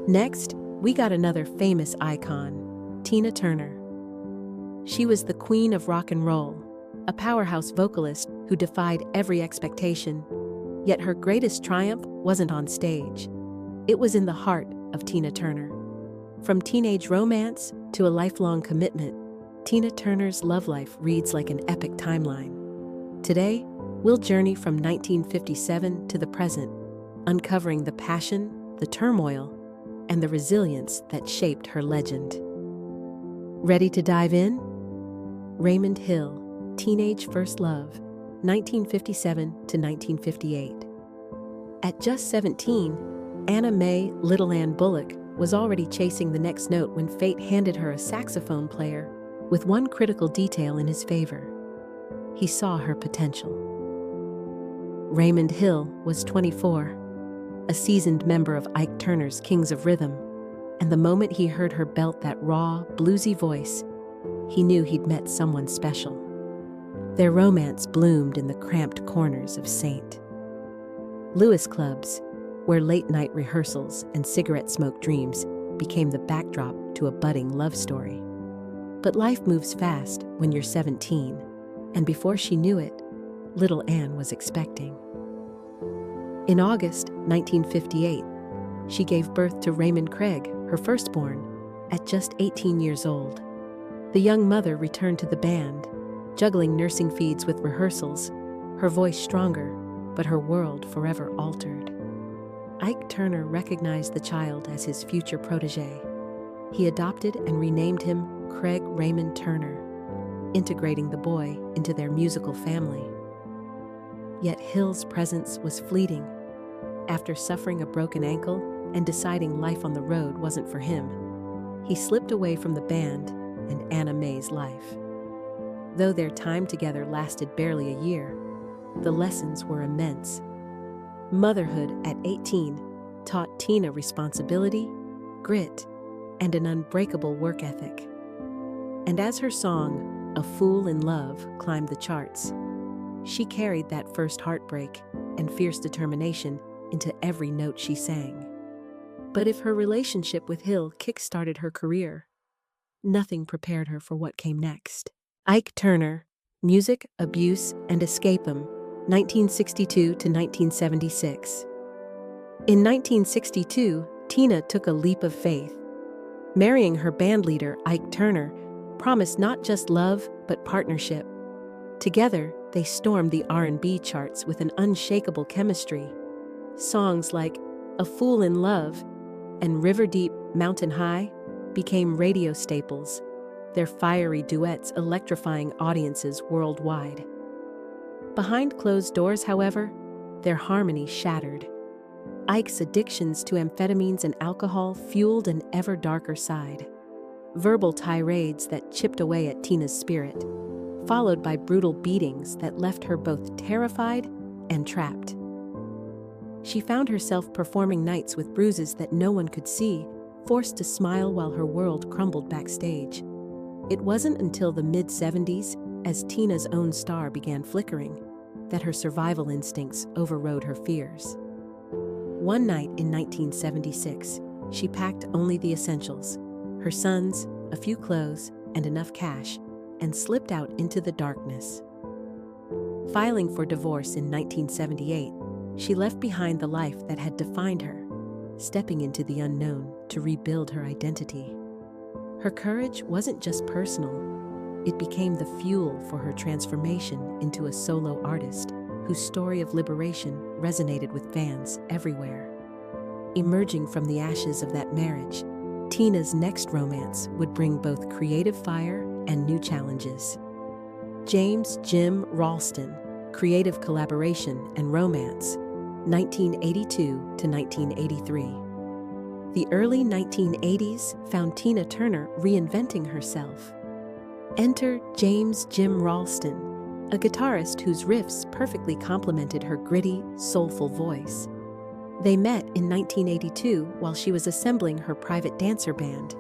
Next, we got another famous icon, Tina Turner. She was the queen of rock and roll, a powerhouse vocalist who defied every expectation. Yet her greatest triumph wasn't on stage. It was in the heart of Tina Turner. From teenage romance to a lifelong commitment, Tina Turner's love life reads like an epic timeline. Today, we'll journey from 1957 to the present, uncovering the passion, the turmoil, and the resilience that shaped her legend. Ready to dive in? Raymond Hill, Teenage First Love, 1957 to 1958. At just 17, Anna Mae Little Ann Bullock was already chasing the next note when fate handed her a saxophone player with one critical detail in his favor. He saw her potential. Raymond Hill was 24, a seasoned member of Ike Turner's Kings of Rhythm, and the moment he heard her belt that raw, bluesy voice, he knew he'd met someone special. Their romance bloomed in the cramped corners of St. Louis clubs, where late-night rehearsals and cigarette smoke dreams became the backdrop to a budding love story. But life moves fast when you're 17, and before she knew it, little Ann was expecting. In August 1958, she gave birth to Raymond Craig, her firstborn, at just 18 years old. The young mother returned to the band, juggling nursing feeds with rehearsals, her voice stronger, but her world forever altered. Ike Turner recognized the child as his future protege. He adopted and renamed him Craig Raymond Turner, integrating the boy into their musical family. Yet Hill's presence was fleeting. After suffering a broken ankle and deciding life on the road wasn't for him, he slipped away from the band and Anna Mae's life. Though their time together lasted barely a year, the lessons were immense. Motherhood at 18 taught Tina responsibility, grit, and an unbreakable work ethic. And as her song, A Fool in Love, climbed the charts, she carried that first heartbreak and fierce determination into every note she sang. But if her relationship with Hill kick-started her career, nothing prepared her for what came next. Ike Turner, Music, Abuse, and Escapism, 1962 to 1976. In 1962, Tina took a leap of faith. Marrying her bandleader, Ike Turner, promised not just love, but partnership. Together, they stormed the R&B charts with an unshakable chemistry. Songs like A Fool in Love and River Deep, Mountain High became radio staples, their fiery duets electrifying audiences worldwide. Behind closed doors, however, their harmony shattered. Ike's addictions to amphetamines and alcohol fueled an ever darker side. Verbal tirades that chipped away at Tina's spirit, followed by brutal beatings that left her both terrified and trapped. She found herself performing nights with bruises that no one could see, forced to smile while her world crumbled backstage. It wasn't until the mid-70s, as Tina's own star began flickering, that her survival instincts overrode her fears. One night in 1976, she packed only the essentials, her sons, a few clothes, and enough cash, and slipped out into the darkness. Filing for divorce in 1978, she left behind the life that had defined her, stepping into the unknown to rebuild her identity. Her courage wasn't just personal, it became the fuel for her transformation into a solo artist whose story of liberation resonated with fans everywhere. Emerging from the ashes of that marriage, Tina's next romance would bring both creative fire and new challenges. James Jim Ralston, Creative Collaboration and Romance, 1982 to 1983. The early 1980s found Tina Turner reinventing herself. Enter James Jim Ralston, a guitarist whose riffs perfectly complemented her gritty, soulful voice. They met in 1982 while she was assembling her private dancer band.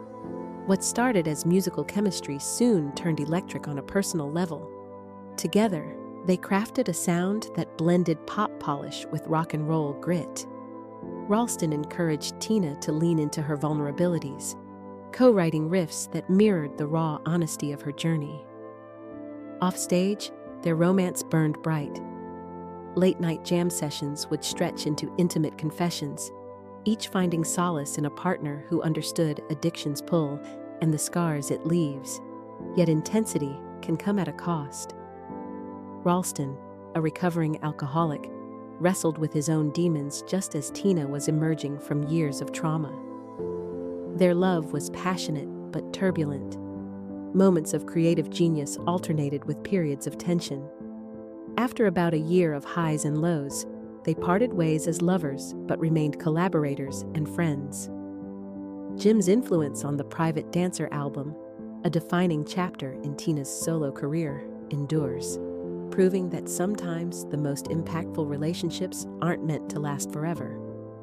What started as musical chemistry soon turned electric on a personal level. Together, they crafted a sound that blended pop polish with rock and roll grit. Ralston encouraged Tina to lean into her vulnerabilities, co-writing riffs that mirrored the raw honesty of her journey. Offstage, their romance burned bright. Late-night jam sessions would stretch into intimate confessions, each finding solace in a partner who understood addiction's pull and the scars it leaves. Yet intensity can come at a cost. Ralston, a recovering alcoholic, wrestled with his own demons just as Tina was emerging from years of trauma. Their love was passionate but turbulent. Moments of creative genius alternated with periods of tension. After about a year of highs and lows, they parted ways as lovers but remained collaborators and friends. Jim's influence on the Private Dancer album, a defining chapter in Tina's solo career, endures, proving that sometimes the most impactful relationships aren't meant to last forever,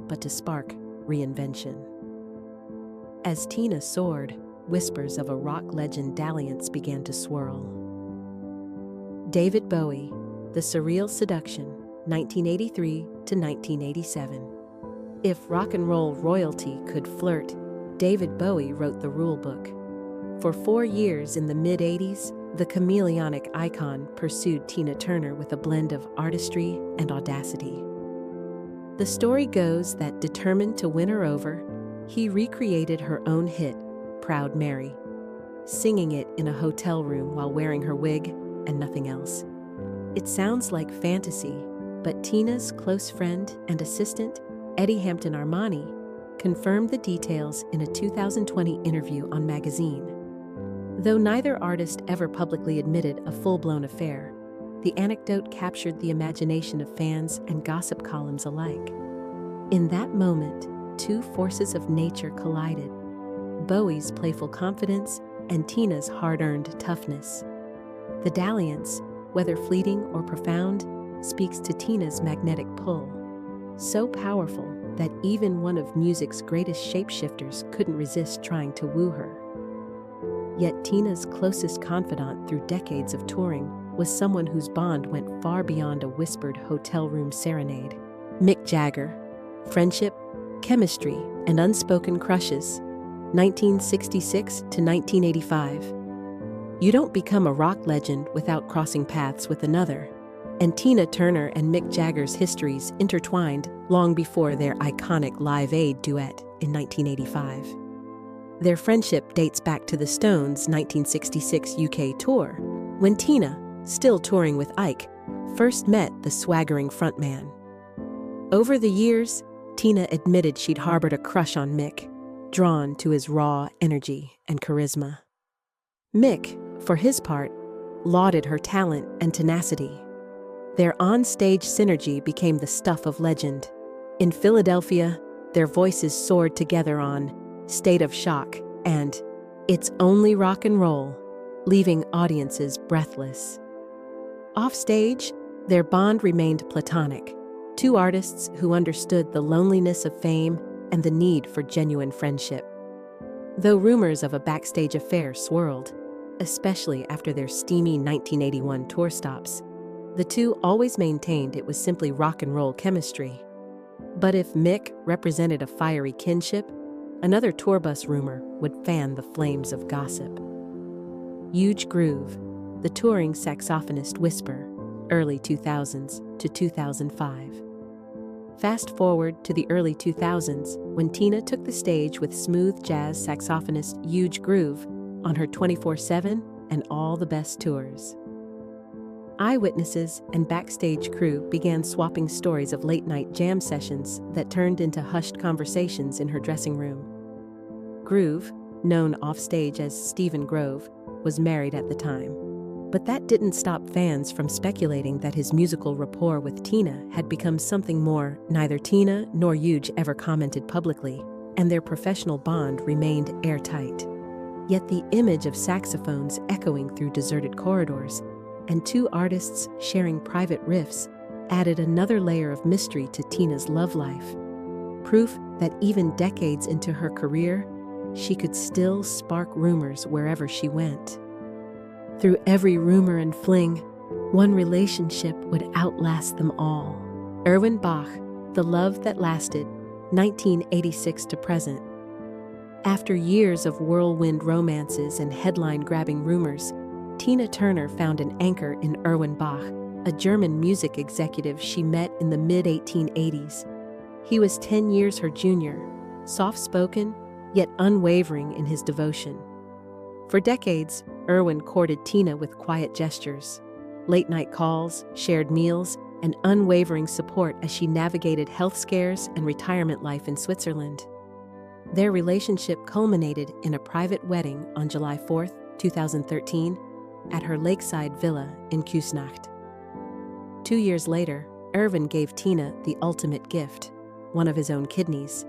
but to spark reinvention. As Tina soared, whispers of a rock legend dalliance began to swirl. David Bowie, The Surreal Seduction, 1983 to 1987. If rock and roll royalty could flirt, David Bowie wrote the rulebook. For 4 years in the mid-'80s, the chameleonic icon pursued Tina Turner with a blend of artistry and audacity. The story goes that, determined to win her over, he recreated her own hit, Proud Mary, singing it in a hotel room while wearing her wig and nothing else. It sounds like fantasy, but Tina's close friend and assistant, Eddie Hampton Armani, confirmed the details in a 2020 interview on Magazine. Though neither artist ever publicly admitted a full-blown affair, the anecdote captured the imagination of fans and gossip columns alike. In that moment, two forces of nature collided: Bowie's playful confidence and Tina's hard-earned toughness. The dalliance, whether fleeting or profound, speaks to Tina's magnetic pull, so powerful that even one of music's greatest shapeshifters couldn't resist trying to woo her. Yet Tina's closest confidant through decades of touring was someone whose bond went far beyond a whispered hotel room serenade: Mick Jagger. Friendship, chemistry, and unspoken crushes, 1966 to 1985. You don't become a rock legend without crossing paths with another, and Tina Turner and Mick Jagger's histories intertwined long before their iconic Live Aid duet in 1985. Their friendship dates back to the Stones' 1966 UK tour, when Tina, still touring with Ike, first met the swaggering frontman. Over the years, Tina admitted she'd harbored a crush on Mick, drawn to his raw energy and charisma. Mick, for his part, lauded her talent and tenacity. Their on-stage synergy became the stuff of legend. In Philadelphia, their voices soared together on State of Shock and It's Only Rock and Roll, leaving audiences breathless. Offstage, their bond remained platonic, two artists who understood the loneliness of fame and the need for genuine friendship. Though rumors of a backstage affair swirled, especially after their steamy 1981 tour stops, the two always maintained it was simply rock and roll chemistry. But if Mick represented a fiery kinship, another tour bus rumor would fan the flames of gossip. Huge Groove, the touring saxophonist whisper, early 2000s to 2005. Fast forward to the early 2000s, when Tina took the stage with smooth jazz saxophonist Huge Groove on her 24/7 and All the Best tours. Eyewitnesses and backstage crew began swapping stories of late-night jam sessions that turned into hushed conversations in her dressing room. Groove, known offstage as Stephen Grove, was married at the time. But that didn't stop fans from speculating that his musical rapport with Tina had become something more. Neither Tina nor Huge ever commented publicly, and their professional bond remained airtight. Yet the image of saxophones echoing through deserted corridors and two artists sharing private riffs added another layer of mystery to Tina's love life. Proof that even decades into her career, she could still spark rumors wherever she went. Through every rumor and fling, one relationship would outlast them all. Erwin Bach, The Love That Lasted, 1986 to present. After years of whirlwind romances and headline-grabbing rumors, Tina Turner found an anchor in Erwin Bach, a German music executive she met in the mid-1880s. He was 10 years her junior, soft-spoken, yet unwavering in his devotion. For decades, Erwin courted Tina with quiet gestures, late-night calls, shared meals, and unwavering support as she navigated health scares and retirement life in Switzerland. Their relationship culminated in a private wedding on July 4, 2013, at her lakeside villa in Küsnacht. 2 years later, Erwin gave Tina the ultimate gift, one of his own kidneys,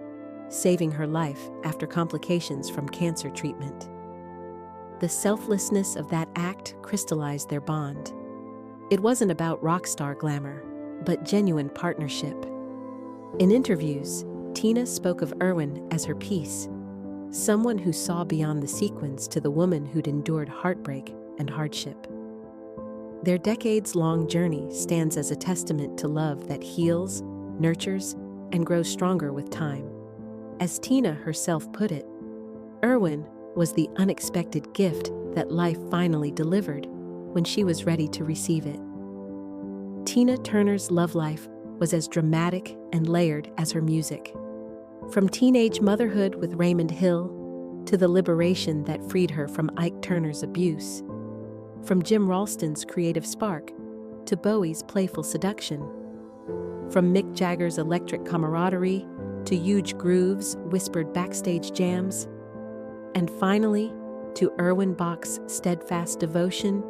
saving her life after complications from cancer treatment. The selflessness of that act crystallized their bond. It wasn't about rock star glamour, but genuine partnership. In interviews, Tina spoke of Erwin as her piece, someone who saw beyond the sequins to the woman who'd endured heartbreak and hardship. Their decades-long journey stands as a testament to love that heals, nurtures, and grows stronger with time. As Tina herself put it, Erwin was the unexpected gift that life finally delivered when she was ready to receive it. Tina Turner's love life was as dramatic and layered as her music. From teenage motherhood with Raymond Hill to the liberation that freed her from Ike Turner's abuse. From Jim Ralston's creative spark to Bowie's playful seduction. From Mick Jagger's electric camaraderie to huge grooves, whispered backstage jams. And finally, to Erwin Bach's steadfast devotion,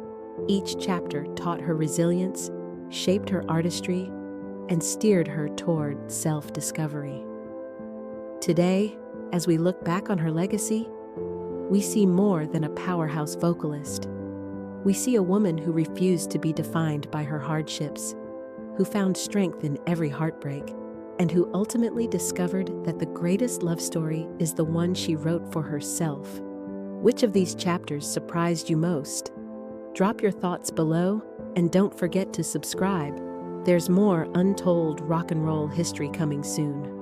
each chapter taught her resilience, shaped her artistry, and steered her toward self-discovery. Today, as we look back on her legacy, we see more than a powerhouse vocalist. We see a woman who refused to be defined by her hardships, who found strength in every heartbreak, and who ultimately discovered that the greatest love story is the one she wrote for herself. Which of these chapters surprised you most? Drop your thoughts below, and don't forget to subscribe. There's more untold rock and roll history coming soon.